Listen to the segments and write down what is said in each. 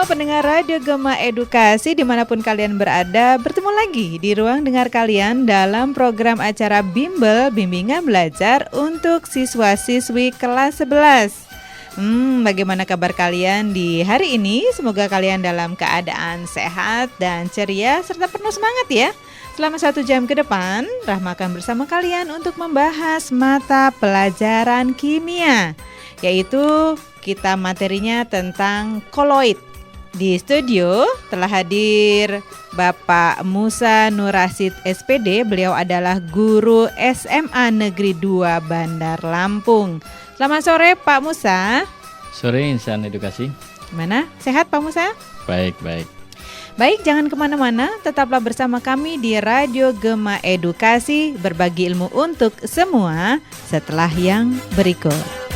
pendengar Radio Gema Edukasi dimanapun kalian berada, bertemu lagi di ruang dengar kalian dalam program acara Bimbel Bimbingan Belajar untuk siswa-siswi kelas 11. Bagaimana kabar kalian di hari ini? Semoga kalian dalam keadaan sehat dan ceria serta penuh semangat ya. Selama 1 jam ke depan, Rahma akan bersama kalian untuk membahas mata pelajaran kimia, yaitu kita materinya tentang koloid. Di studio telah hadir Bapak Musa Nur Rasid SPD. Beliau adalah guru SMA Negeri 2 Bandar Lampung. Selamat sore Pak Musa. Sore Insan Edukasi. Gimana? Sehat Pak Musa? Baik. Baik, jangan kemana-mana. Tetaplah bersama kami di Radio Gema Edukasi. Berbagi ilmu untuk semua setelah yang berikut.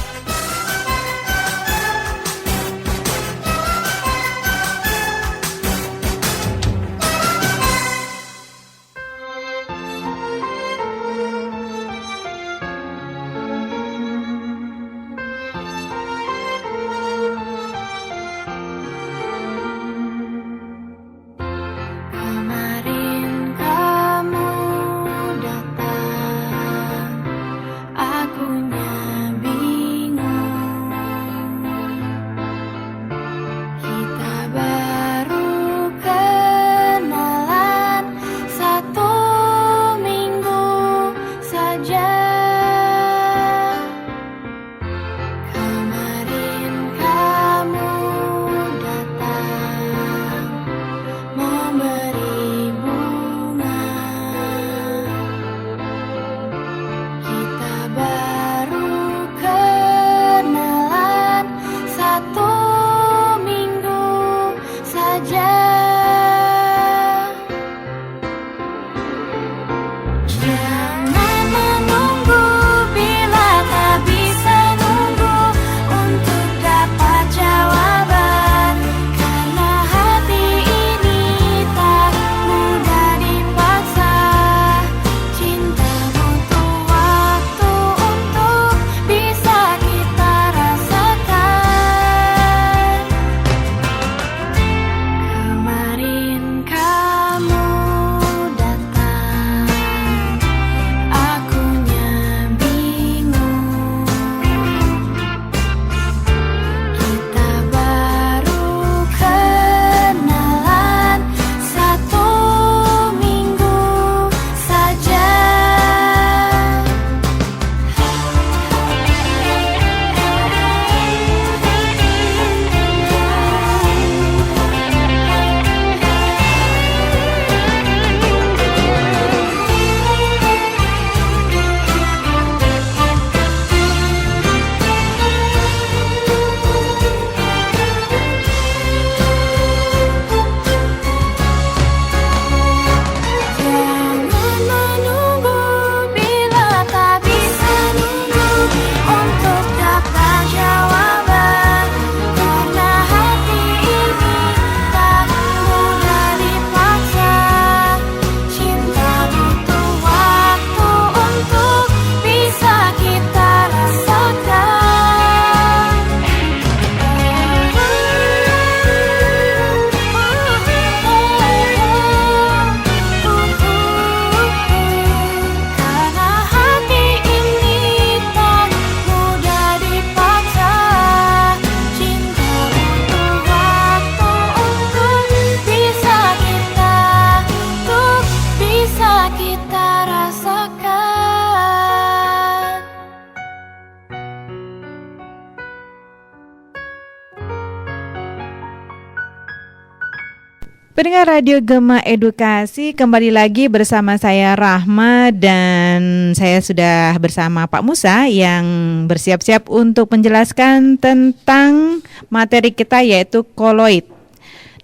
Pendengar Radio Gema Edukasi, kembali lagi bersama saya Rahma dan saya sudah bersama Pak Musa yang bersiap-siap untuk menjelaskan tentang materi kita yaitu koloid.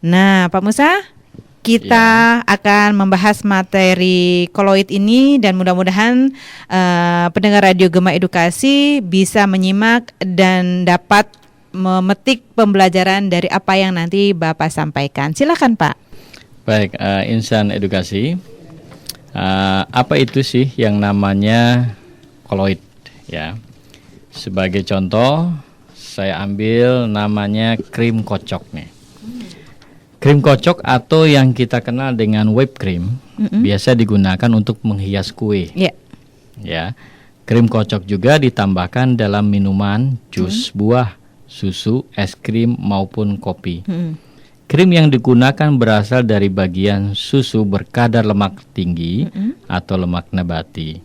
Nah, Pak Musa, kita akan membahas materi koloid ini dan mudah-mudahan pendengar Radio Gema Edukasi bisa menyimak dan dapat memetik pembelajaran dari apa yang nanti Bapak sampaikan. Silakan Pak. Baik, Insan Edukasi, apa itu sih yang namanya koloid? Ya, sebagai contoh, saya ambil namanya krim kocok nih. Krim kocok atau yang kita kenal dengan whipped cream biasa digunakan untuk menghias kue. Ya. Ya. Krim kocok juga ditambahkan dalam minuman, jus buah, susu, es krim maupun kopi. Krim yang digunakan berasal dari bagian susu berkadar lemak tinggi atau lemak nabati.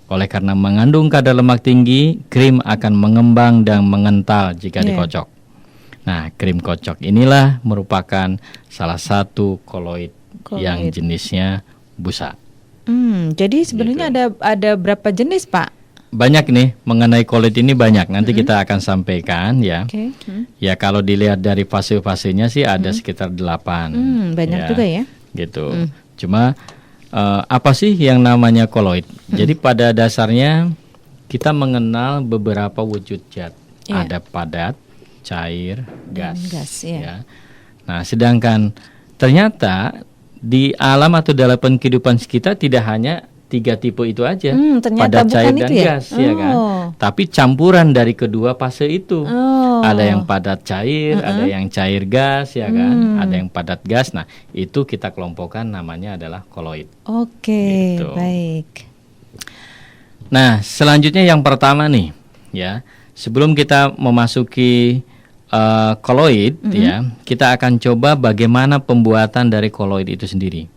Oleh karena mengandung kadar lemak tinggi, krim akan mengembang dan mengental jika dikocok. Nah, krim kocok inilah merupakan salah satu koloid yang jenisnya busa. Jadi sebenarnya ada berapa jenis, Pak? Banyak nih, mengenai koloid ini banyak. Nanti kita akan sampaikan ya. Ya, kalau dilihat dari fase-fasenya sih ada sekitar 8. Banyak juga ya. Gitu. Cuma apa sih yang namanya koloid? Jadi pada dasarnya kita mengenal beberapa wujud zat. Ada padat, cair, gas. Ya. Nah, sedangkan ternyata di alam atau dalam kehidupan kita tidak hanya 3 tipe itu aja, padat, cair, dan gas, ya kan? Tapi campuran dari kedua fase itu. Ada yang padat cair, ada yang cair gas, ya kan? Ada yang padat gas. Nah, itu kita kelompokkan namanya adalah koloid. Oke, Gitu. baik. Nah, selanjutnya yang pertama nih, ya. Sebelum kita memasuki koloid, ya, kita akan coba bagaimana pembuatan dari koloid itu sendiri.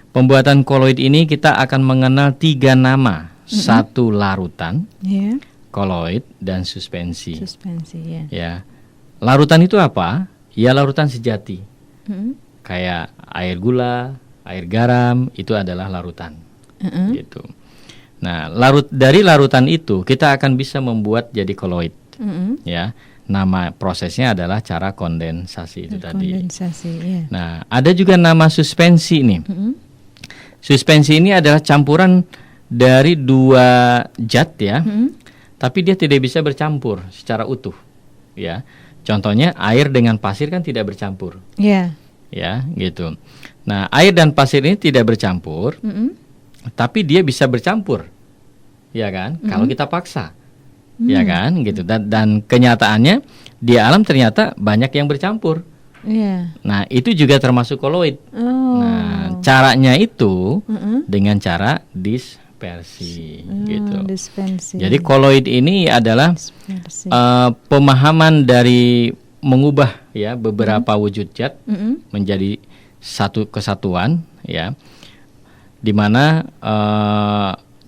Pembuatan koloid ini kita akan mengenal 3 nama, 1 larutan, koloid, dan suspensi. Ya, larutan itu apa? Ya, larutan sejati. Kayak air gula, air garam, itu adalah larutan. Gitu. Nah, dari larutan itu kita akan bisa membuat jadi koloid. Ya, nama prosesnya adalah cara kondensasi itu tadi. Nah, ada juga nama suspensi nih. Suspensi ini adalah campuran dari 2 zat ya, tapi dia tidak bisa bercampur secara utuh. Ya, contohnya air dengan pasir kan tidak bercampur. Ya, gitu. Nah, air dan pasir ini tidak bercampur, tapi dia bisa bercampur, ya kan? Kalau kita paksa, ya kan, gitu. Dan kenyataannya di alam ternyata banyak yang bercampur. Nah, itu juga termasuk koloid. Nah, caranya itu dengan cara dispersi, gitu. Jadi koloid ini adalah pemahaman dari mengubah ya beberapa wujud zat menjadi satu kesatuan, ya. Di mana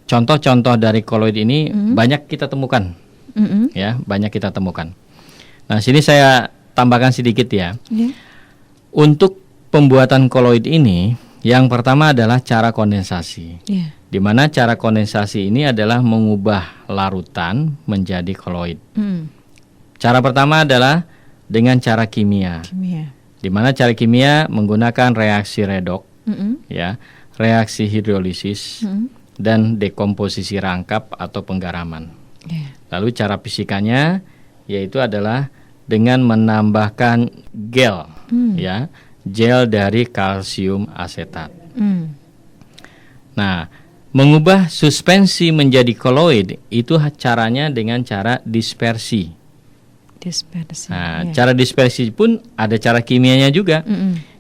contoh-contoh dari koloid ini banyak kita temukan, ya, banyak kita temukan. Nah, sini saya tambahkan sedikit ya. Untuk pembuatan koloid ini, yang pertama adalah cara kondensasi. Di mana cara kondensasi ini adalah mengubah larutan menjadi koloid. Cara pertama adalah dengan cara kimia. Di mana cara kimia menggunakan reaksi redoks, ya, reaksi hidrolisis, dan dekomposisi rangkap atau penggaraman. Lalu cara fisikanya yaitu adalah dengan menambahkan gel, ya, gel dari kalsium asetat. Nah, mengubah suspensi menjadi koloid itu caranya dengan cara dispersi. Nah, cara dispersi pun ada cara kimianya juga,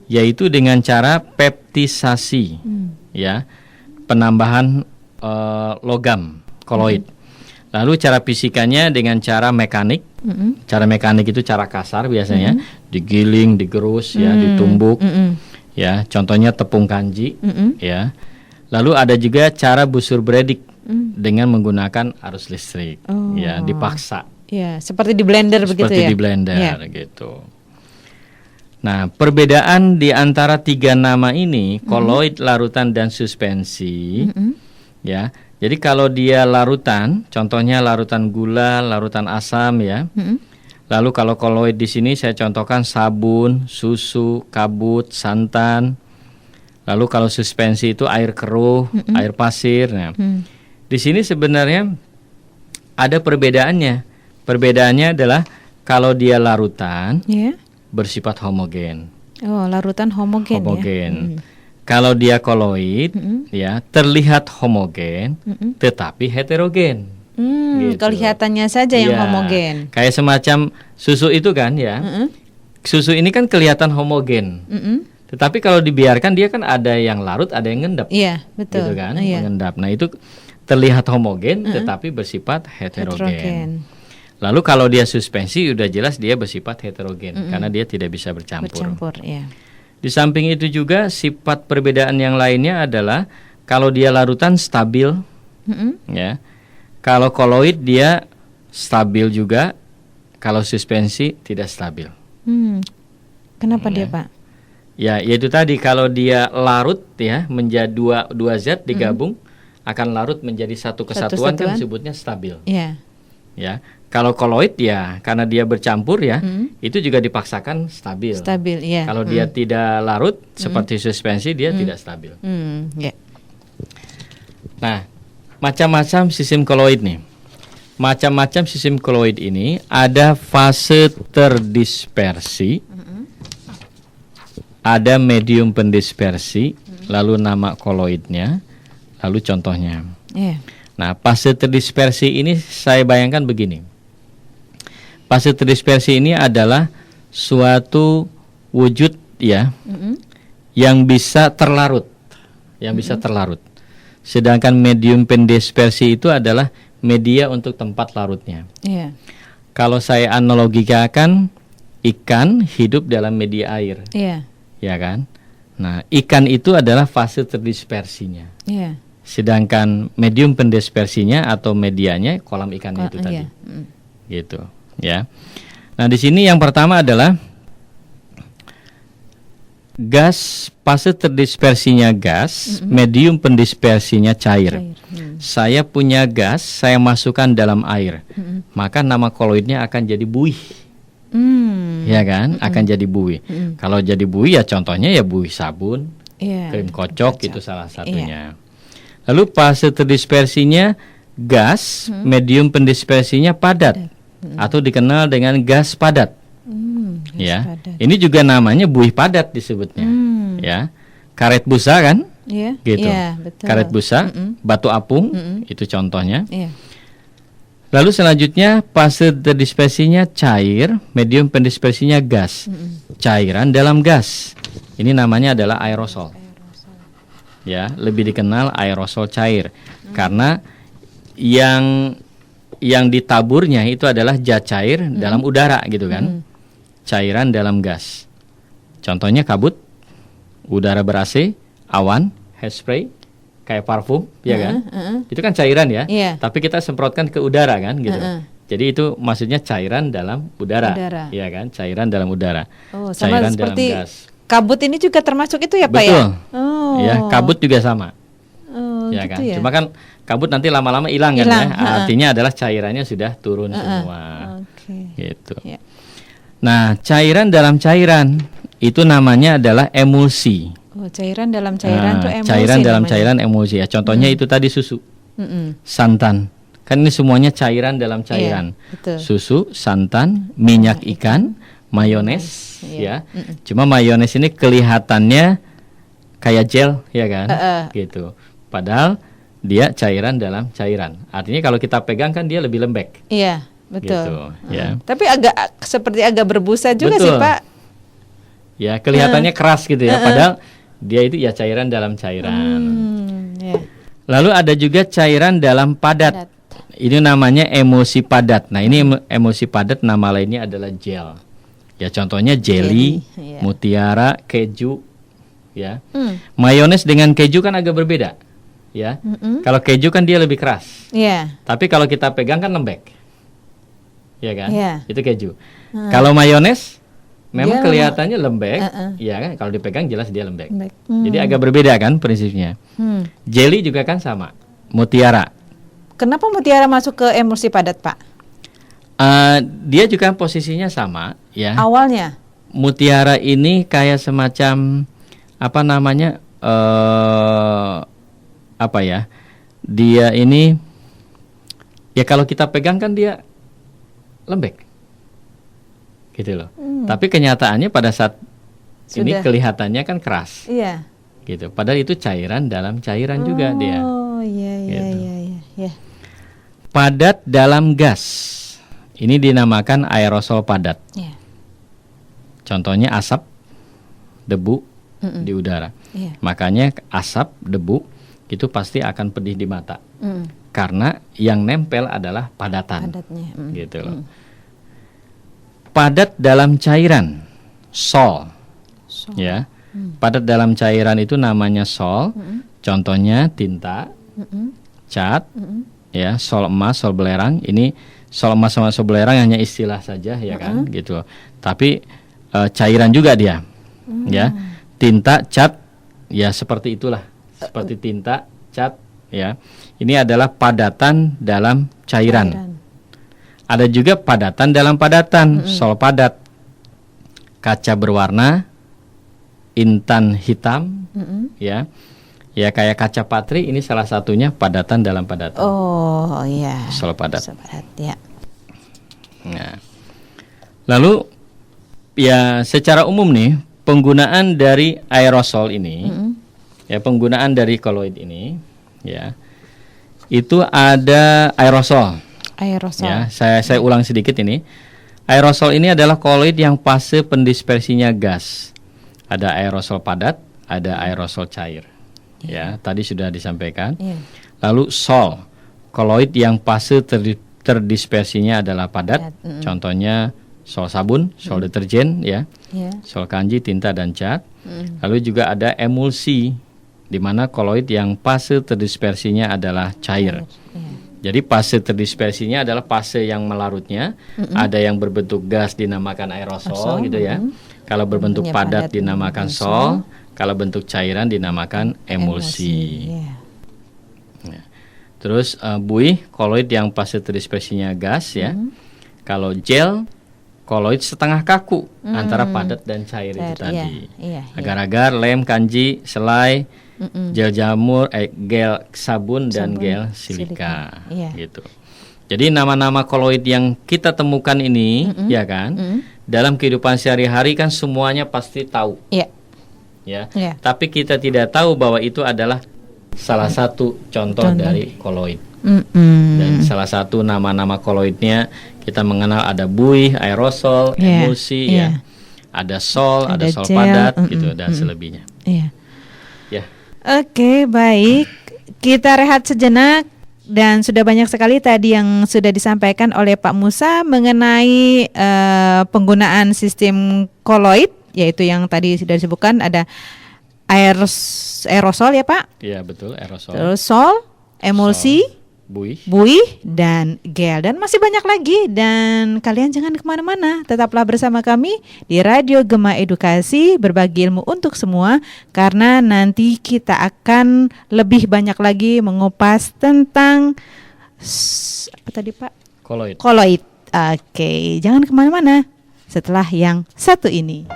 yaitu dengan cara peptisasi, ya, penambahan logam koloid. Lalu cara fisikanya dengan cara mekanik. Cara mekanik itu cara kasar biasanya, digiling, digerus, ya, ditumbuk, ya. Contohnya tepung kanji, ya. Lalu ada juga cara busur beredik dengan menggunakan arus listrik, ya, dipaksa. Ya, seperti di blender begitu ya. Seperti di blender, gitu. Nah, perbedaan di antara 3 nama ini, koloid, larutan, dan suspensi, ya. Jadi kalau dia larutan, contohnya larutan gula, larutan asam, ya. Lalu kalau koloid di sini saya contohkan sabun, susu, kabut, santan. Lalu kalau suspensi itu air keruh, air pasir. Nah, di sini sebenarnya ada perbedaannya. Perbedaannya adalah kalau dia larutan, bersifat homogen. Oh, larutan homogen. Ya? Kalau dia koloid, ya, terlihat homogen, tetapi heterogen. Gitu. Kelihatannya saja yang homogen. Kayak semacam susu itu kan, ya. susu ini kan kelihatan homogen. Tetapi kalau dibiarkan dia kan ada yang larut, ada yang ngendap. Iya, betul. Gitu kan, Iya. mengendap. Nah, itu terlihat homogen tetapi bersifat heterogen. Lalu kalau dia suspensi udah jelas dia bersifat heterogen karena dia tidak bisa bercampur. Ya. Di samping itu juga sifat perbedaan yang lainnya adalah kalau dia larutan stabil, ya. Kalau koloid dia stabil juga, kalau suspensi tidak stabil. Kenapa dia, Pak? Ya, yaitu tadi kalau dia larut ya menjadi dua zat digabung akan larut menjadi satu kesatuan kan disebutnya stabil. Iya. Ya. Kalau koloid ya karena dia bercampur ya, itu juga dipaksakan stabil. Stabil, ya. Kalau dia tidak larut seperti suspensi dia tidak stabil. Ya. Nah, macam-macam sistem koloid nih. Macam-macam sistem koloid ini ada fase terdispersi, ada medium pendispersi, lalu nama koloidnya, lalu contohnya. Iya. Nah, fase terdispersi ini saya bayangkan begini. Fase terdispersi ini adalah suatu wujud ya yang bisa terlarut, Sedangkan medium pendispersi itu adalah media untuk tempat larutnya. Iya. Kalau saya analogikan, ikan hidup dalam media air, Iya. ya kan? Nah, ikan itu adalah fase terdispersinya. Iya. Sedangkan medium pendispersinya atau medianya kolam ikannya itu tadi, gitu, ya. Nah, di sini yang pertama adalah gas, fase terdispersinya gas, medium pendispersinya cair. Saya punya gas, saya masukkan dalam air, maka nama koloidnya akan jadi buih, ya kan? Akan jadi buih. Kalau jadi buih ya contohnya ya buih sabun, krim kocok itu salah satunya. Lalu fase terdispersinya gas, medium pendispersinya padat, atau dikenal dengan gas padat. Ya, padat. ini juga namanya buih padat disebutnya. Ya, karet busa kan? Iya. Gitu. Iya, betul. Karet busa, batu apung, itu contohnya. Iya. Lalu selanjutnya fase terdispersinya cair, medium pendispersinya gas. Cairan dalam gas. Ini namanya adalah aerosol. Ya, lebih dikenal aerosol cair karena yang ditaburnya itu adalah zat cair dalam udara gitu kan. Cairan dalam gas. Contohnya kabut, udara ber-AC, awan, hairspray, kayak parfum, ya kan? Itu kan cairan ya. Iya. Tapi kita semprotkan ke udara kan gitu. Jadi itu maksudnya cairan dalam udara. Ya kan? Cairan dalam udara. Oh, sama cairan seperti dalam gas. Kabut ini juga termasuk itu ya, Pak? Betul. Ya? Oh. Ya, kabut juga sama. Ya gitu kan? ya? Cuma kan kabut nanti lama-lama hilang kan ya. Artinya adalah cairannya sudah turun semua. Gitu. Ya. Nah, cairan dalam cairan itu namanya adalah emulsi. Oh, cairan dalam cairan itu emulsi. Cairan dalam namanya. cairan emulsi ya. Contohnya itu tadi susu, santan. Kan ini semuanya cairan dalam cairan. Iya, betul. Susu, santan, minyak ikan, mayones, ya. Cuma mayones ini kelihatannya kayak gel, ya kan? Gitu. Padahal dia cairan dalam cairan. Artinya kalau kita pegang kan dia lebih lembek. Iya, betul. Gitu, ya. Tapi seperti agak berbusa juga Betul. sih, Pak. Ya, kelihatannya keras gitu ya. Padahal dia itu ya cairan dalam cairan. Ya. Lalu ada juga cairan dalam padat. Ini namanya emulsi padat. Nah, ini emulsi padat nama lainnya adalah gel. Ya, contohnya jelly, iya. mutiara, keju, ya. Mayones dengan keju kan agak berbeda, ya. Kalau keju kan dia lebih keras. Iya. Tapi kalau kita pegang kan lembek. Ya kan? Iya. Itu keju. Kalau mayones memang Dia kelihatannya lembek, ya kan? Kalau dipegang jelas dia lembek. Lembek. Jadi agak berbeda kan prinsipnya. Jelly juga kan sama. Mutiara. Kenapa mutiara masuk ke emulsi padat, Pak? Dia juga posisinya sama, ya. Awalnya? Mutiara ini kayak semacam apa namanya? Apa ya? Dia ini ya kalau kita pegang kan dia lembek, gitu loh. Tapi kenyataannya pada saat ini kelihatannya kan keras, iya. gitu. Padahal itu cairan dalam cairan juga dia. Oh iya iya Gitu. iya. Padat dalam gas, ini dinamakan aerosol padat. Iya. Contohnya asap, debu di udara. Iya. Makanya asap, debu itu pasti akan pedih di mata. Karena yang nempel adalah padatan. Padatnya. Gitu loh. Padat dalam cairan, sol. Ya. Padat dalam cairan itu namanya sol. Contohnya tinta, cat, ya, sol emas, sol belerang. Ini sol emas sama sol belerang hanya istilah saja, ya kan, gitu. Tapi cairan juga dia, ya. Tinta, cat, ya seperti itulah, seperti tinta, cat, ya. Ini adalah padatan dalam cairan. Ada juga padatan dalam padatan, sol padat. Kaca berwarna, intan hitam, ya. Ya kayak kaca patri, ini salah satunya padatan dalam padatan. Oh iya. Sol padat. Sol padat, ya. Nah, lalu ya secara umum nih penggunaan dari aerosol ini, ya penggunaan dari koloid ini, ya itu ada aerosol. Aerosol. Ya, saya ulang sedikit ini. Aerosol ini adalah koloid yang fase pendispersinya gas. Ada aerosol padat, ada aerosol cair. Ya, tadi sudah disampaikan. Lalu sol, koloid yang fase terdispersinya adalah padat. Contohnya sol sabun, sol deterjen, ya, sol kanji, tinta dan cat. Lalu juga ada emulsi, di mana koloid yang fase terdispersinya adalah cair. Jadi fase terdispersinya adalah fase yang melarutnya. Ada yang berbentuk gas dinamakan aerosol, gitu ya. Kalau berbentuk padat dinamakan sol. Kalau bentuk cairan dinamakan emulsi. Nah, terus buih, koloid yang fase terdispersinya gas, ya. Kalau gel, koloid setengah kaku antara padat dan cair itu tadi. Agar-agar, lem, kanji, selai, gel jamur, gel sabun dan gel silika. Gitu. Jadi nama-nama koloid yang kita temukan ini, ya kan, dalam kehidupan sehari-hari kan semuanya pasti tahu. Ya. Tapi kita tidak tahu bahwa itu adalah salah satu contoh dari koloid. Dan salah satu nama-nama koloidnya kita mengenal ada buih, aerosol, emulsi, ya. Ada sol, ada sol gel, padat, gitu dan selebihnya. Ya. Oke, baik. Kita rehat sejenak. Dan sudah banyak sekali tadi yang sudah disampaikan oleh Pak Musa mengenai penggunaan sistem koloid, yaitu yang tadi sudah disebutkan ada aerosol ya Pak? Iya betul, aerosol. Terus sol, emulsi, buih, dan gel. Dan masih banyak lagi. Dan kalian jangan kemana-mana, tetaplah bersama kami di Radio Gema Edukasi, berbagi ilmu untuk semua. Karena nanti kita akan lebih banyak lagi mengupas tentang apa tadi Pak? Koloid. Oke, jangan kemana-mana setelah yang satu ini.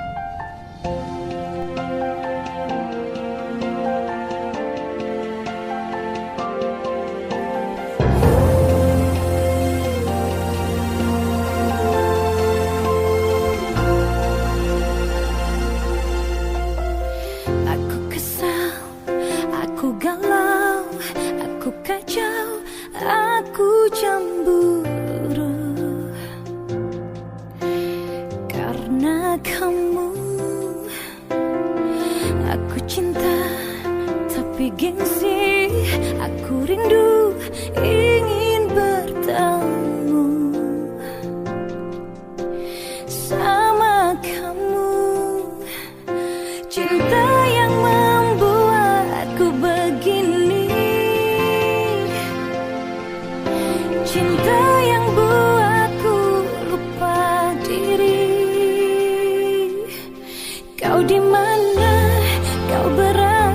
Gengsi, aku rindu ingin bertemu sama kamu. Cinta yang membuatku begini, cinta yang buatku lupa diri. Kau di mana? Kau berada?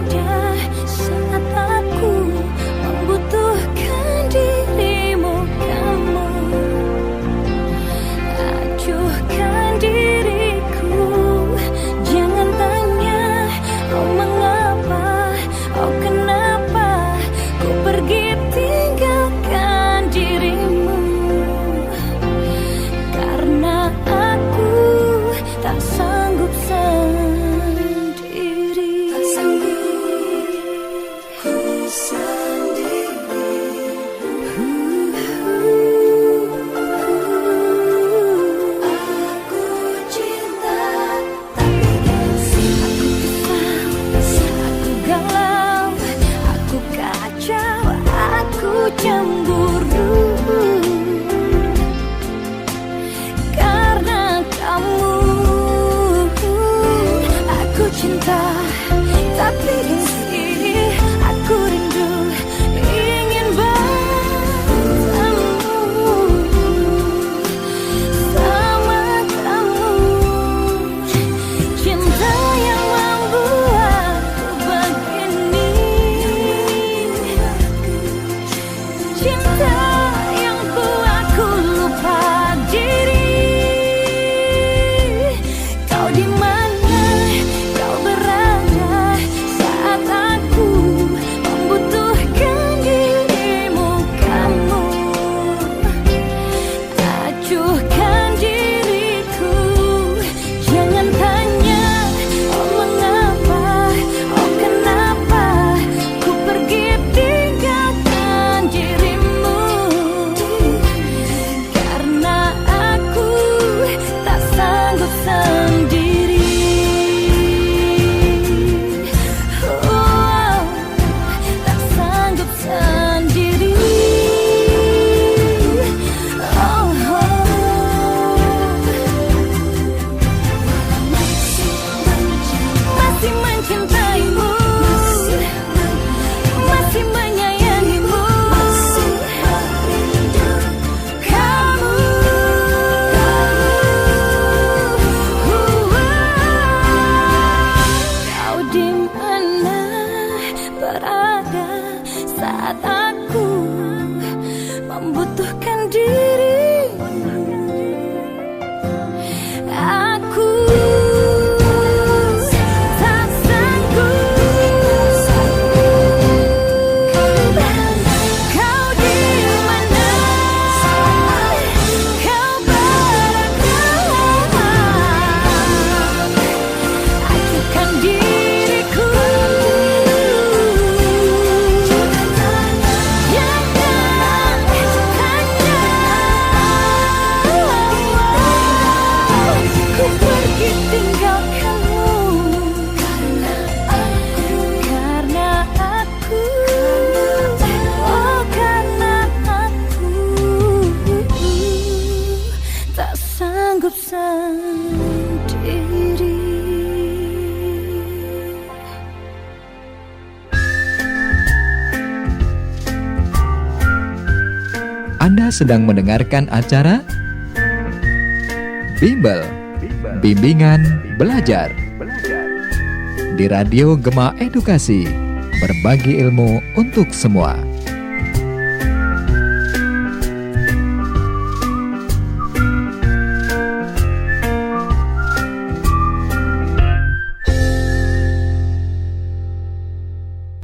Kenapa kau pergi tinggalkan dirimu? runtuhkan diri. Aku tak sanggup. Kau di mana? Kau berada? Acuhkan diriku. Yang kan hanya ku pergi tinggalkanmu. Karena aku, oh karena aku tak sanggup sendiri. Anda sedang mendengarkan acara Bimbel, Bimbingan Belajar di Radio Gema Edukasi, berbagi ilmu untuk semua.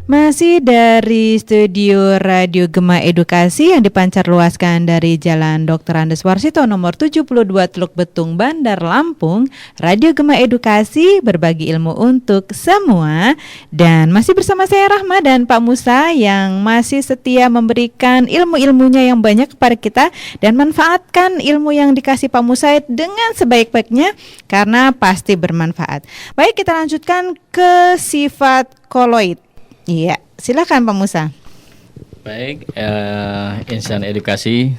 Masih dari studio Radio Gema Edukasi yang dipancar luaskan dari Jalan Dr. Andes Warsito nomor 72 Teluk Betung, Bandar Lampung. Radio Gema Edukasi, berbagi ilmu untuk semua. Dan masih bersama saya Rahma dan Pak Musa yang masih setia memberikan ilmu-ilmunya yang banyak kepada kita. Dan manfaatkan ilmu yang dikasih Pak Musa dengan sebaik-baiknya, karena pasti bermanfaat. Baik, kita lanjutkan ke sifat koloid. Iya, silakan Pak Musa. Baik, insan edukasi,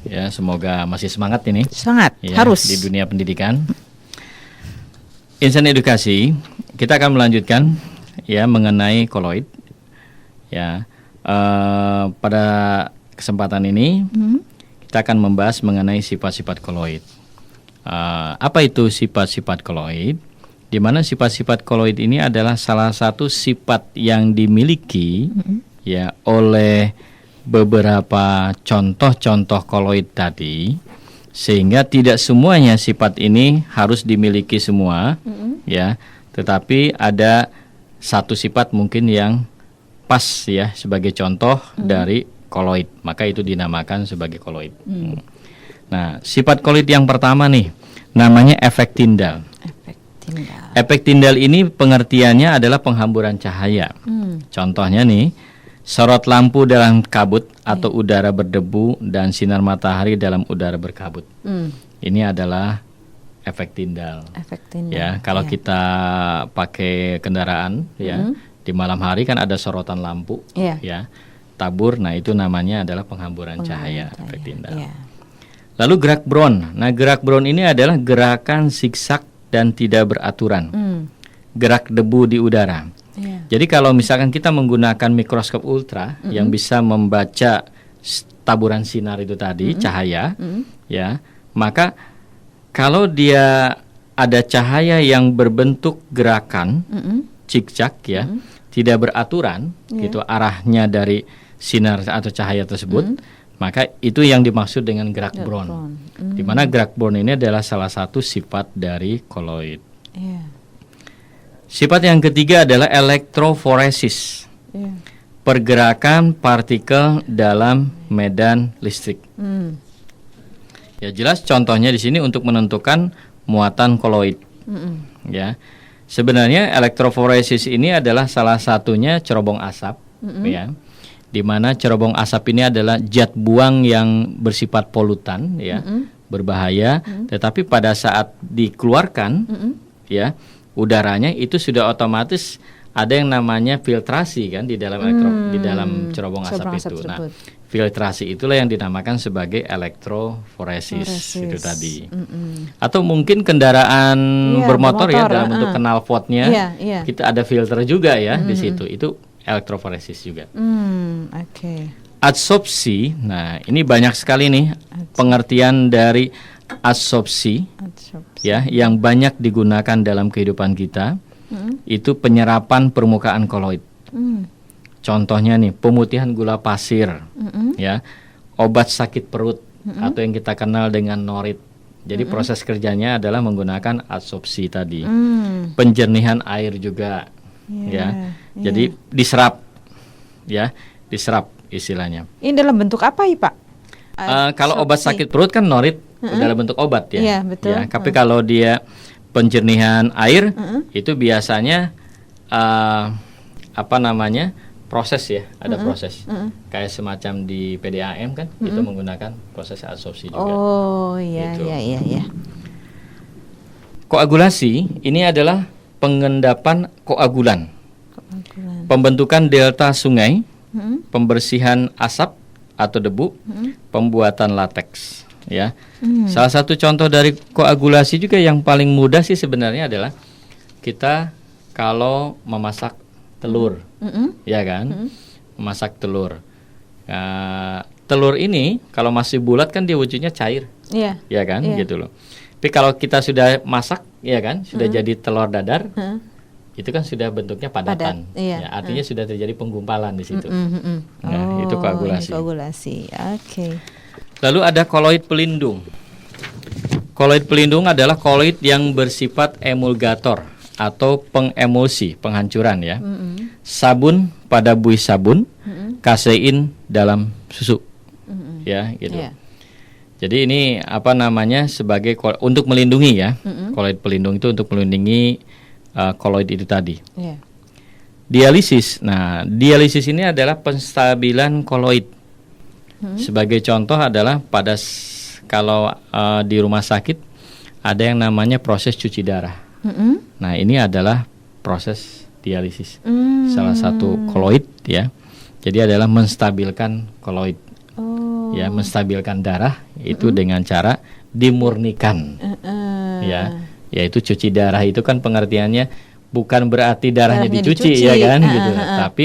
ya semoga masih semangat ini. Semangat, Ya, harus. di dunia pendidikan. Insan edukasi, kita akan melanjutkan ya mengenai koloid. Ya, pada kesempatan ini kita akan membahas mengenai sifat-sifat koloid. Apa itu sifat-sifat koloid? Di mana sifat-sifat koloid ini adalah salah satu sifat yang dimiliki ya oleh beberapa contoh-contoh koloid tadi, sehingga tidak semuanya sifat ini harus dimiliki semua ya, tetapi ada satu sifat mungkin yang pas ya sebagai contoh dari koloid, maka itu dinamakan sebagai koloid. Nah, sifat koloid yang pertama nih namanya efek Tyndall. Efek Tyndall ini pengertiannya adalah penghamburan cahaya. Contohnya nih, sorot lampu dalam kabut atau udara berdebu dan sinar matahari dalam udara berkabut. Ini adalah efek Tyndall. Efek Tyndall. Ya, kalau kita pakai kendaraan ya, di malam hari kan ada sorotan lampu ya, tabur. Nah, itu namanya adalah penghamburan cahaya, efek Tyndall. Lalu gerak Brown. Nah, gerak Brown ini adalah gerakan zigzag dan tidak beraturan, gerak debu di udara. Jadi kalau misalkan kita menggunakan mikroskop ultra yang bisa membaca taburan sinar itu tadi, cahaya, ya, maka kalau dia ada cahaya yang berbentuk gerakan zigzag ya, tidak beraturan, gitu arahnya dari sinar atau cahaya tersebut, maka itu yang dimaksud dengan gerak Brown. Di mana gerak Brown ini adalah salah satu sifat dari koloid. Sifat yang ketiga adalah elektroforesis. Pergerakan partikel dalam medan listrik. Ya, jelas contohnya di sini untuk menentukan muatan koloid. Ya. Sebenarnya elektroforesis ini adalah salah satunya cerobong asap, ya. Di mana cerobong asap ini adalah zat buang yang bersifat polutan ya, berbahaya, tetapi pada saat dikeluarkan ya, udaranya itu sudah otomatis ada yang namanya filtrasi kan di dalam di dalam cerobong asap itu. Nah, filtrasi itulah yang dinamakan sebagai elektroforesis itu tadi. Atau mungkin kendaraan bermotor ya dalam bentuk knalpotnya kita ada filter juga ya di situ. Itu elektroforesis juga. Adsorpsi, nah ini banyak sekali nih pengertian dari adsorpsi ya yang banyak digunakan dalam kehidupan kita. Itu penyerapan permukaan koloid. Contohnya nih pemutihan gula pasir, ya obat sakit perut atau yang kita kenal dengan norit. Jadi proses kerjanya adalah menggunakan adsorpsi tadi. Penjernihan air juga ya. Jadi diserap ya, diserap istilahnya. Ini dalam bentuk apa ya Pak? Kalau obat sakit perut kan norit dalam bentuk obat ya. Iya, betul. Ya, tapi kalau dia penjernihan air itu biasanya proses ya, ada proses. Kayak semacam di PDAM kan, itu menggunakan proses adsorpsi juga. Oh, iya, Gitu. iya. Koagulasi ini adalah pengendapan koagulan, pembentukan delta sungai, pembersihan asap atau debu, pembuatan lateks. Ya, salah satu contoh dari koagulasi juga yang paling mudah sih sebenarnya adalah kita kalau memasak telur, ya kan, memasak telur. Telur ini kalau masih bulat kan dia wujudnya cair, ya kan, gitu loh. Tapi kalau kita sudah masak, ya kan, sudah jadi telur dadar, itu kan sudah bentuknya padatan. Iya. Ya, artinya sudah terjadi penggumpalan di situ. Nah, Oh, itu koagulasi. ini koagulasi. Oke. Lalu ada koloid pelindung. Koloid pelindung adalah koloid yang bersifat emulgator atau pengemulsi, penghancuran ya. Sabun pada buih sabun, kasein dalam susu. Ya, gitu. Iya. Jadi ini sebagai untuk melindungi ya. Koloid pelindung itu untuk melindungi koloid itu tadi. Iya. Dialisis. Nah, dialisis ini adalah penstabilan koloid. Sebagai contoh adalah kalau di rumah sakit ada yang namanya proses cuci darah. Nah, ini adalah proses dialisis. Salah satu koloid ya. Jadi adalah menstabilkan koloid. Ya, menstabilkan darah itu dengan cara dimurnikan. Ya, yaitu cuci darah itu kan pengertiannya bukan berarti darahnya dicuci ya kan gitu. Tapi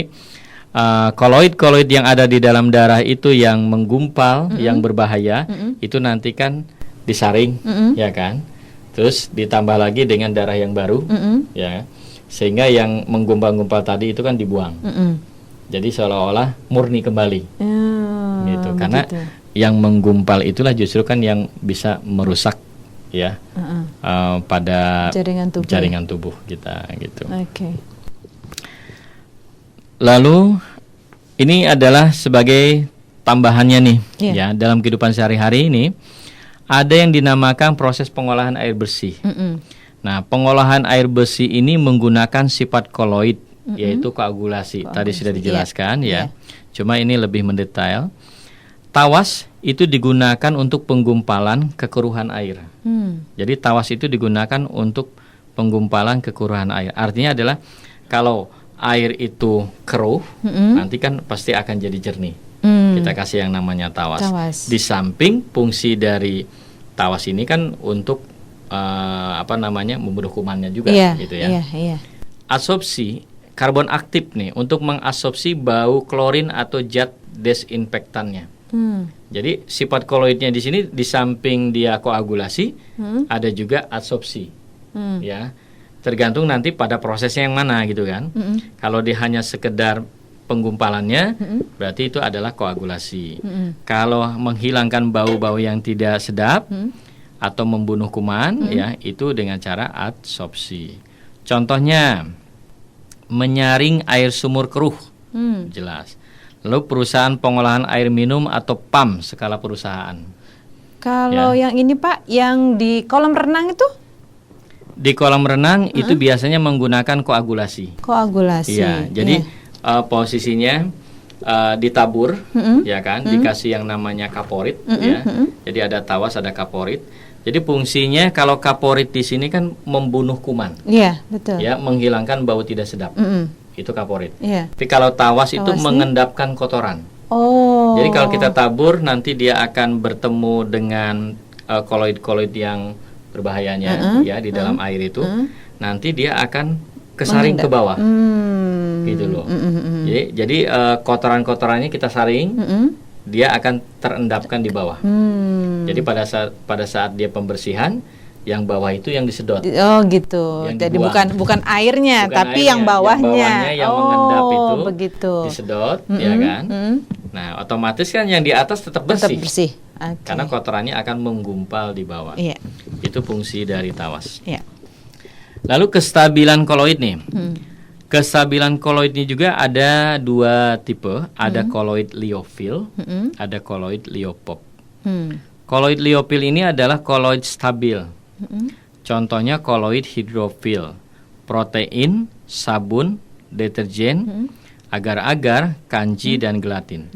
koloid-koloid yang ada di dalam darah itu yang menggumpal, yang berbahaya, itu nanti kan disaring, ya kan? Terus ditambah lagi dengan darah yang baru, ya, sehingga yang menggumpal-gumpal tadi itu kan dibuang. Jadi seolah-olah murni kembali, gitu. Karena yang menggumpal itulah justru kan yang bisa merusak, ya, pada jaringan tubuh kita, gitu. Oke. Lalu ini adalah sebagai tambahannya nih, ya, dalam kehidupan sehari-hari ini ada yang dinamakan proses pengolahan air bersih. Nah, pengolahan air bersih ini menggunakan sifat koloid, yaitu koagulasi. Tadi sudah dijelaskan, ya. Cuma ini lebih mendetail. Tawas itu digunakan untuk penggumpalan kekeruhan air. Jadi tawas itu digunakan untuk penggumpalan kekeruhan air. Artinya adalah kalau air itu keruh, nanti kan pasti akan jadi jernih. Kita kasih yang namanya tawas. Di samping fungsi dari tawas ini kan untuk membunuh kumannya juga, gitu ya. Adsorpsi karbon aktif nih untuk mengadsorpsi bau klorin atau zat desinfektannya. Jadi sifat koloidnya di sini di samping dia koagulasi, ada juga adsorpsi, ya. Tergantung nanti pada prosesnya yang mana gitu kan. Kalau dia hanya sekedar penggumpalannya, berarti itu adalah koagulasi. Kalau menghilangkan bau-bau yang tidak sedap atau membunuh kuman, ya, itu dengan cara adsorpsi. Contohnya menyaring air sumur keruh, jelas. Lalu perusahaan pengolahan air minum atau PAM skala perusahaan. Kalau yang ini Pak, yang di kolam renang itu? Di kolam renang itu biasanya menggunakan koagulasi. Koagulasi. Iya, jadi posisinya ditabur, ya kan, dikasih yang namanya kaporit, ya. Jadi ada tawas, ada kaporit. Jadi fungsinya kalau kaporit di sini kan membunuh kuman. Iya, betul. Ya, menghilangkan bau tidak sedap. Itu kaporit. Iya. Tapi kalau tawas itu mengendapkan kotoran. Oh. Jadi kalau kita tabur nanti dia akan bertemu dengan koloid-koloid yang berbahayanya ya di dalam air itu. Nanti dia akan kesaring ke bawah. Gitu loh. Jadi kotoran-kotorannya kita saring, dia akan terendapkan di bawah. Jadi pada saat dia pembersihan, yang bawah itu yang disedot. Oh gitu. Yang Jadi dibuang. bukan airnya, Bukan tapi airnya, yang bawahnya. yang mengendap itu begitu. disedot, ya kan? Nah, otomatis kan yang di atas tetap Tetap bersih. bersih. Oke. Karena kotorannya akan menggumpal di bawah. Iya. Itu fungsi dari tawas. Iya. Lalu kestabilan koloid nih. Kestabilan koloid ini juga ada dua tipe, ada koloid liofil, ada koloid liopop. Koloid liofil ini adalah koloid stabil. Contohnya koloid hidrofil, protein, sabun, deterjen, agar-agar, kanji, dan gelatin.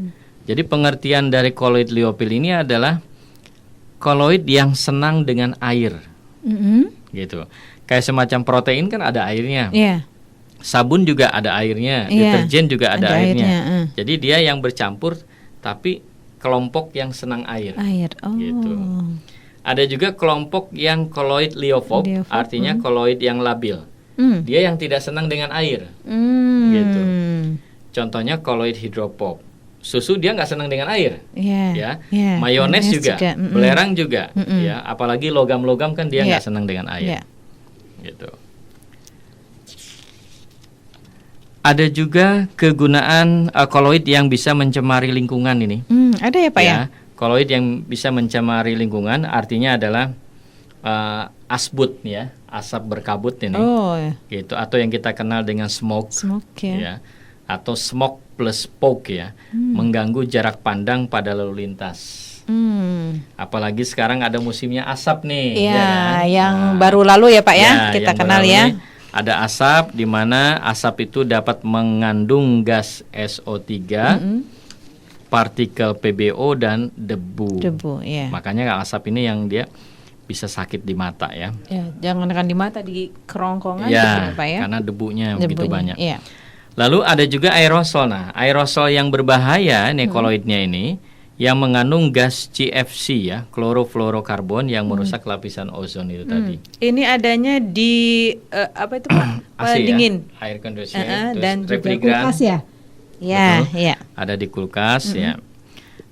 Jadi pengertian dari koloid liofil ini adalah koloid yang senang dengan air, gitu. Kayak semacam protein kan ada airnya, Iya. sabun juga ada airnya, Iya, deterjen juga ada ada airnya. airnya, Jadi dia yang bercampur, tapi kelompok yang senang air. Air. Oh. Gitu. Ada juga kelompok yang koloid liofob, Liofob, artinya koloid yang labil. Dia yang tidak senang dengan air. Gitu. Contohnya koloid hidropop. Susu dia nggak senang dengan air. Iya. Ya. Iya. Mayones juga, belerang juga. Ya. Apalagi logam-logam kan dia Iya. nggak senang dengan air. Iya. Gitu. Ada juga kegunaan koloid yang bisa mencemari lingkungan ini. Ada ya Pak ya? Koloid yang bisa mencemari lingkungan artinya adalah asbut ya, asap berkabut ini. Oh, ya. Gitu, atau yang kita kenal dengan smoke, Smoke ya. ya, atau smoke plus poke ya, mengganggu jarak pandang pada lalu lintas. Apalagi sekarang ada musimnya asap nih, Iya, ya kan? yang Nah, baru lalu ya Pak ya, kita yang kenal baru ya. ini ada asap, di mana asap itu dapat mengandung gas SO3, partikel PBO dan debu. Debu, ya. Makanya asap ini yang dia bisa sakit di mata ya. Ya, jangan di mata, di kerongkongan Ya, gitu, Pak ya. karena debunya begitu banyak. Iya. Lalu ada juga aerosol. Nah, aerosol yang berbahaya nih koloidnya ini yang mengandung gas CFC ya, klorofluorokarbon yang merusak lapisan ozon itu tadi. Ini adanya di apa itu Pak? AC Dingin. ya, air conditioner, terus Dan juga refrigeran. kulkas ya. Ya, Betul. ya. Ada di kulkas ya.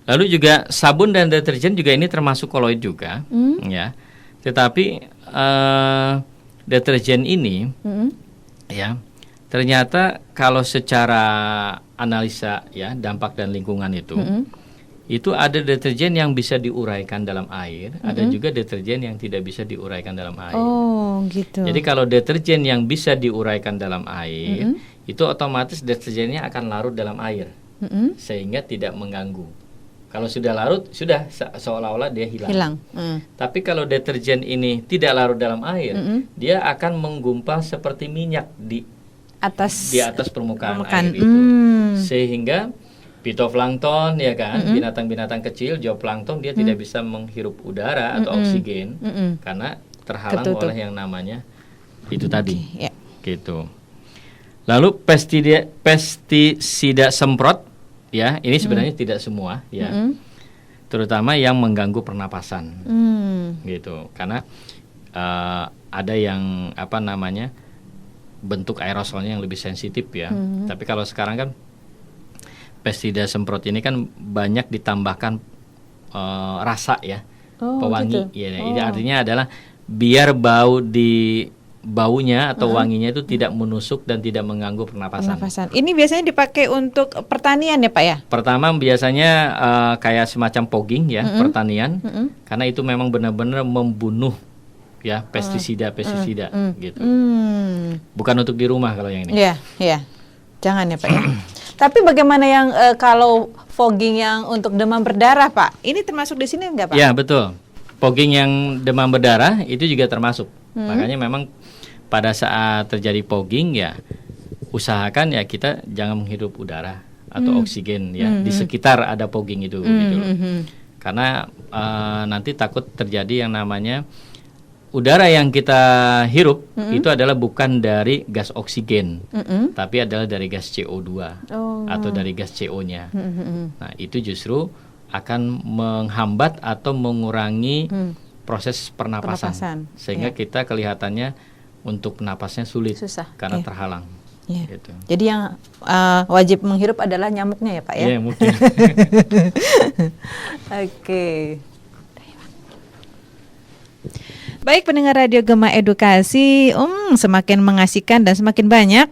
Lalu juga sabun dan deterjen juga ini termasuk koloid juga, ya. Tetapi deterjen ini, ya, ternyata kalau secara analisa ya dampak dan lingkungan itu ada deterjen yang bisa diuraikan dalam air, ada juga deterjen yang tidak bisa diuraikan dalam air. Oh, gitu. Jadi kalau deterjen yang bisa diuraikan dalam air, itu otomatis deterjennya akan larut dalam air, sehingga tidak mengganggu. Kalau sudah larut, sudah seolah-olah dia hilang. Tapi kalau deterjen ini tidak larut dalam air, dia akan menggumpal seperti minyak di atas permukaan air itu, sehingga fitoplankton ya kan, binatang-binatang kecil, zooplankton dia tidak bisa menghirup udara atau oksigen karena terhalang Ketutup. oleh yang namanya itu tadi, ya. gitu. Lalu pestisida semprot ya, ini sebenarnya tidak semua ya, terutama yang mengganggu pernapasan, gitu. Karena ada yang apa namanya bentuk aerosolnya yang lebih sensitif ya. Tapi kalau sekarang kan pestisida semprot ini kan banyak ditambahkan rasa ya, pewangi. Gitu. Ya, ini artinya adalah biar baunya atau wanginya itu tidak menusuk dan tidak mengganggu pernapasan. Ini biasanya dipakai untuk pertanian ya Pak ya? Pertama biasanya kayak semacam fogging ya, pertanian, karena itu memang benar-benar membunuh ya pestisida gitu. Bukan untuk di rumah kalau yang ini. Iya, iya. Jangan ya Pak ya. Tapi bagaimana yang kalau fogging yang untuk demam berdarah Pak? Ini termasuk di sini enggak Pak? Ya betul. Fogging yang demam berdarah itu juga termasuk. Makanya memang pada saat terjadi fogging ya usahakan ya kita jangan menghirup udara atau oksigen ya di sekitar ada fogging itu gitu loh. Karena nanti takut terjadi yang namanya udara yang kita hirup itu adalah bukan dari gas oksigen, tapi adalah dari gas CO2 atau dari gas CO-nya. Nah, itu justru akan menghambat atau mengurangi proses pernapasan. Sehingga kita kelihatannya untuk napasnya sulit. Susah, karena iya. terhalang. Iya. Gitu. Jadi yang wajib menghirup adalah nyamuknya ya Pak ya? Iya, mungkin. Oke. Baik pendengar Radio Gema Edukasi, semakin mengasihkan dan semakin banyak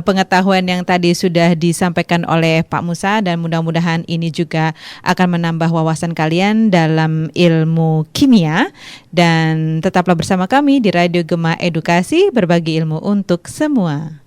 pengetahuan yang tadi sudah disampaikan oleh Pak Musa, dan mudah-mudahan ini juga akan menambah wawasan kalian dalam ilmu kimia. Dan tetaplah bersama kami di Radio Gema Edukasi, berbagi ilmu untuk semua.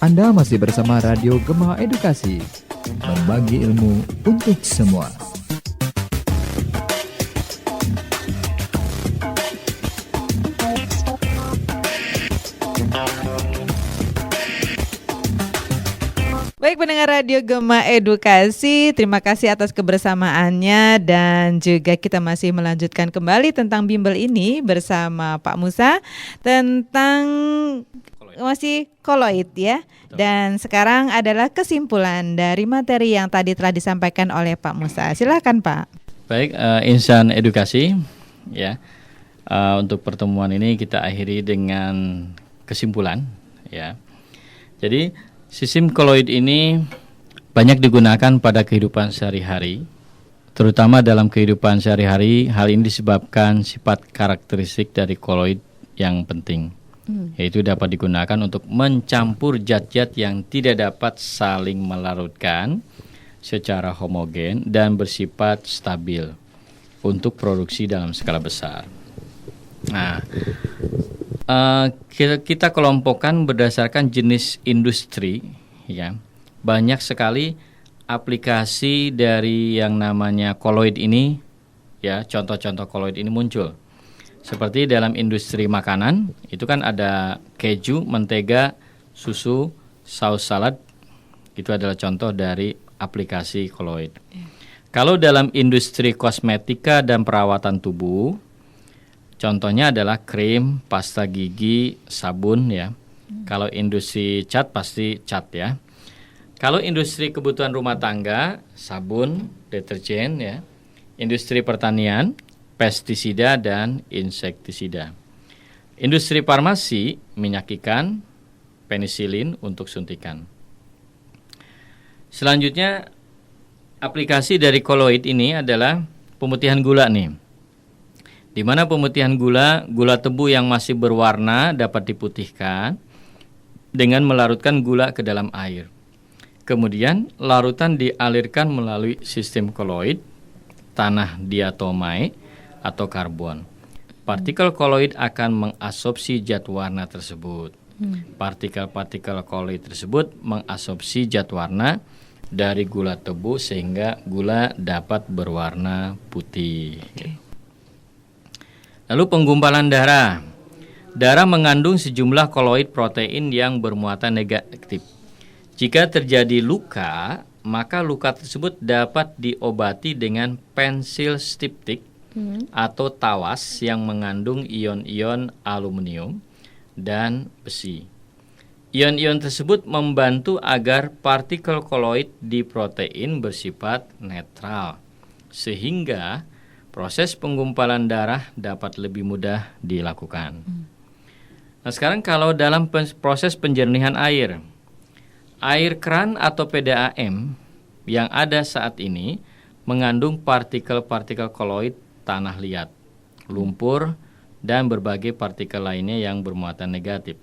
Anda masih bersama Radio Gema Edukasi, berbagi ilmu untuk semua. Baik pendengar Radio Gema Edukasi, terima kasih atas kebersamaannya, dan juga kita masih melanjutkan kembali tentang bimbel ini bersama Pak Musa tentang masih koloid ya. Dan sekarang adalah kesimpulan dari materi yang tadi telah disampaikan oleh Pak Musa. Silakan Pak. Baik, insan edukasi ya. Untuk pertemuan ini kita akhiri dengan kesimpulan ya. Jadi sistem koloid ini banyak digunakan pada kehidupan sehari-hari, terutama dalam kehidupan sehari-hari. Hal ini disebabkan sifat karakteristik dari koloid yang penting. yaitu dapat digunakan untuk mencampur zat-zat yang tidak dapat saling melarutkan secara homogen dan bersifat stabil untuk produksi dalam skala besar. Nah, kita kelompokkan berdasarkan jenis industri, ya. Banyak sekali aplikasi dari yang namanya koloid ini, ya. Contoh-contoh koloid ini muncul. Seperti dalam industri makanan, itu kan ada keju, mentega, susu, saus salad. Itu adalah contoh dari aplikasi koloid. Kalau dalam industri kosmetika dan perawatan tubuh, contohnya adalah krim, pasta gigi, sabun, ya. Kalau industri cat pasti cat, ya. Kalau industri kebutuhan rumah tangga, sabun, deterjen, ya. Industri pertanian, pestisida dan insektisida. Industri farmasi, minyak ikan, penisilin untuk suntikan. Selanjutnya, aplikasi dari koloid ini adalah pemutihan gula nih. Di mana pemutihan gula tebu yang masih berwarna dapat diputihkan dengan melarutkan gula ke dalam air. Kemudian larutan dialirkan melalui sistem koloid, tanah diatomai atau karbon. Partikel koloid akan mengabsorpsi zat warna tersebut. Partikel-partikel koloid tersebut mengabsorpsi zat warna dari gula tebu sehingga gula dapat berwarna putih. Lalu penggumpalan darah. Darah mengandung sejumlah koloid protein yang bermuatan negatif. Jika terjadi luka, maka luka tersebut dapat diobati dengan pensil stiptik atau tawas yang mengandung ion-ion aluminium dan besi. Ion-ion tersebut membantu agar partikel koloid di protein bersifat netral, sehingga proses penggumpalan darah dapat lebih mudah dilakukan. Nah, sekarang kalau dalam proses penjernihan air keran atau PDAM yang ada saat ini mengandung partikel-partikel koloid tanah liat, lumpur, dan berbagai partikel lainnya yang bermuatan negatif.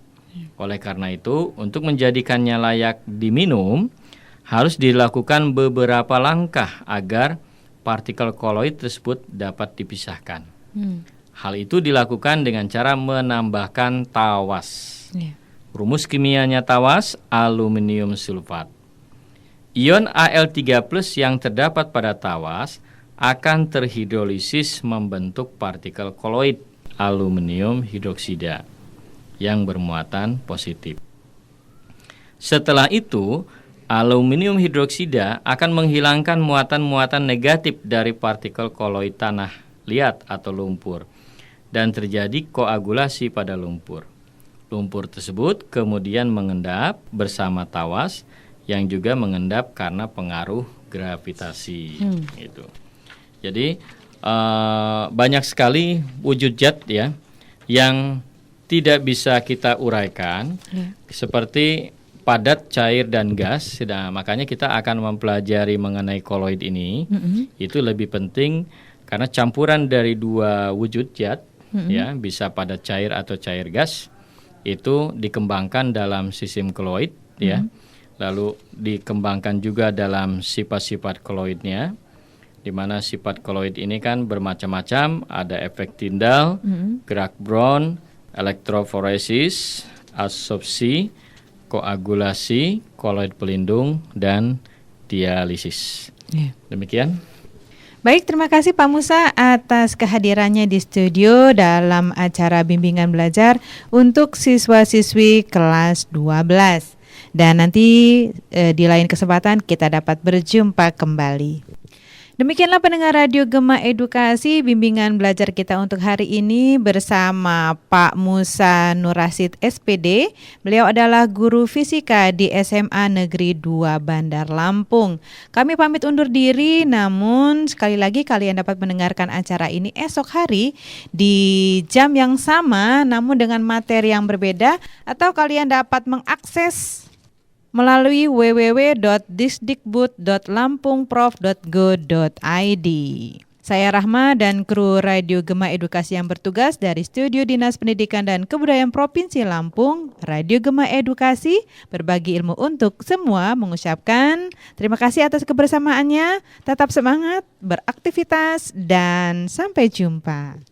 Oleh karena itu, untuk menjadikannya layak diminum, harus dilakukan beberapa langkah agar partikel koloid tersebut dapat dipisahkan. Hal itu dilakukan dengan cara menambahkan tawas. Rumus kimianya tawas, aluminium sulfat. Ion Al3+ yang terdapat pada tawas akan terhidrolisis membentuk partikel koloid aluminium hidroksida yang bermuatan positif. Setelah itu, aluminium hidroksida akan menghilangkan muatan-muatan negatif dari partikel koloid tanah liat atau lumpur dan terjadi koagulasi pada lumpur. Lumpur tersebut kemudian mengendap bersama tawas yang juga mengendap karena pengaruh gravitasi. Gitu. Jadi banyak sekali wujud zat ya yang tidak bisa kita uraikan, seperti padat, cair, dan gas. Nah, makanya kita akan mempelajari mengenai koloid ini. Itu lebih penting karena campuran dari dua wujud zat, ya, bisa padat, cair atau cair gas, itu dikembangkan dalam sistem koloid, ya. Lalu dikembangkan juga dalam sifat-sifat koloidnya, di mana sifat koloid ini kan bermacam-macam, ada efek Tyndall, gerak Brown, elektroforesis, absorpsi, koagulasi, koloid pelindung, dan dialisis. Demikian. Baik, terima kasih Pak Musa atas kehadirannya di studio dalam acara bimbingan belajar untuk siswa-siswi kelas 12. Dan nanti di lain kesempatan kita dapat berjumpa kembali. Demikianlah pendengar Radio Gema Edukasi, bimbingan belajar kita untuk hari ini bersama Pak Musa Nur Rasyid SPD. Beliau adalah guru fisika di SMA Negeri 2 Bandar Lampung. Kami pamit undur diri, namun sekali lagi kalian dapat mendengarkan acara ini esok hari di jam yang sama namun dengan materi yang berbeda, atau kalian dapat mengakses melalui www.disdikbud.lampungprof.go.id. Saya Rahma dan kru Radio Gema Edukasi yang bertugas dari Studio Dinas Pendidikan dan Kebudayaan Provinsi Lampung, Radio Gema Edukasi, berbagi ilmu untuk semua, mengucapkan terima kasih atas kebersamaannya, tetap semangat, beraktivitas, dan sampai jumpa.